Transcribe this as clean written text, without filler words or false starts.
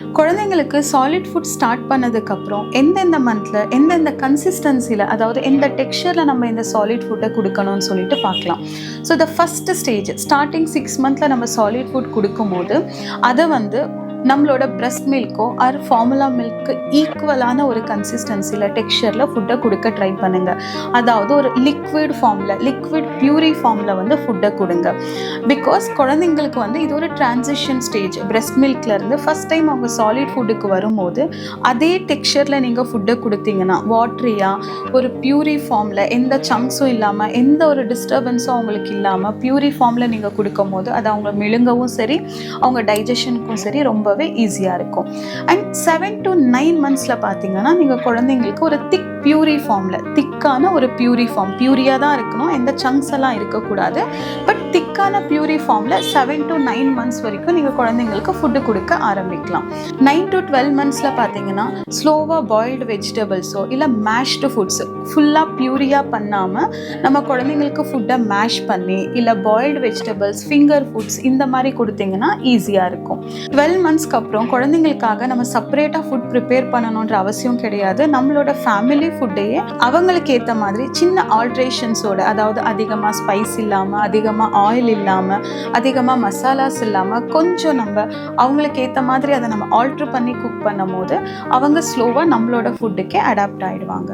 குழந்தைங்களுக்கு solid food start பண்ணதுக்கப்புறம் எந்தெந்த மந்த்தில் எந்தெந்த கன்சிஸ்டன்சியில், அதாவது எந்த டெக்ஸ்சரில் நம்ம இந்த சாலிட் ஃபுட்டை கொடுக்கணும்னு சொல்லிட்டு பார்க்கலாம். So the first stage starting 6 மந்த்தில் நம்ம சாலிட் ஃபுட் கொடுக்கும்போது அதை நம்மளோட பிரெஸ்ட் மில்க்கோ ஆர் ஃபார்முலா மில்க்கு ஈக்குவலான ஒரு கன்சிஸ்டன்சியில் டெக்ஸ்சரில் ஃபுட்டை கொடுக்க ட்ரை பண்ணுங்கள். அதாவது ஒரு லிக்விட் பியூரி ஃபார்மில் ஃபுட்டை கொடுங்க. பிகாஸ் குழந்தைங்களுக்கு இது ஒரு டிரான்சிஷன் ஸ்டேஜ். பிரெஸ்ட் மில்க்லேருந்து ஃபஸ்ட் டைம் அவங்க சாலிட் ஃபுட்டுக்கு வரும்போது அதே டெக்ஸ்சரில் நீங்கள் ஃபுட்டை கொடுத்தீங்கன்னா வாட்ரியாக ஒரு பியூரி ஃபார்மில் எந்த சங்க்ஸும் இல்லாமல் எந்த ஒரு டிஸ்டர்பன்ஸும் அவங்களுக்கு இல்லாமல் பியூரி ஃபார்மில் நீங்கள் கொடுக்கும் போது அது அவங்க மெழுங்கவும் சரி அவங்க டைஜஷனுக்கும் சரி ரொம்பவே ஈஸியாக இருக்கும். அண்ட் 7 to 9 மந்த்ஸில் பார்த்தீங்கன்னா நீங்கள் குழந்தைங்களுக்கு ஒரு திக்கான ஒரு பியூரி ஃபார்ம், பியூரியாக தான் இருக்கணும், எந்த சங்க்ஸ் எல்லாம் இருக்கக்கூடாது. பட் திக்கான பியூரி ஃபார்மில் 7 to 9 மந்த்ஸ் வரைக்கும் நீங்கள் குழந்தைங்களுக்கு ஃபுட்டு கொடுக்க ஆரம்பிக்கலாம். 9 to 12 மந்த்ஸில் பார்த்தீங்கன்னா ஸ்லோவாக பாயில்டு வெஜிடபிள்ஸோ இல்லை மேஷ்டு ஃபுட்ஸ் ஃபுல்லாக பியூரியாக பண்ணாமல் நம்ம குழந்தைங்களுக்கு ஃபுட்டை மேஷ் பண்ணி இல்லை பாயில்டு வெஜிடபிள்ஸ், ஃபிங்கர் ஃபுட்ஸ் இந்த மாதிரி கொடுத்தீங்கன்னா ஈஸியாக இருக்கும். 12 மந்த்ஸ்க்கு அப்புறம் குழந்தைங்களுக்காக நம்ம செப்பரேட்டாக ஃபுட் ப்ரிப்பேர் பண்ணணுன்ற அவசியம் கிடையாது. நம்மளோட ஃபேமிலி ஃபுட்டையே அவங்களுக்கு ஏற்ற மாதிரி சின்ன ஆல்ட்ரேஷன்ஸோட, அதாவது அதிகமாக ஸ்பைஸ் இல்லாமல், அதிகமாக ஆயில் இல்லாமல், அதிகமாக மசாலாஸ் இல்லாமல் கொஞ்சம் நம்ம அவங்களுக்கு ஏற்ற மாதிரி அதை நம்ம ஆல்ட்ரு பண்ணி குக் பண்ணும் போது அவங்க ஸ்லோவாக நம்மளோட ஃபுட்டுக்கே அடாப்ட் ஆகிடுவாங்க.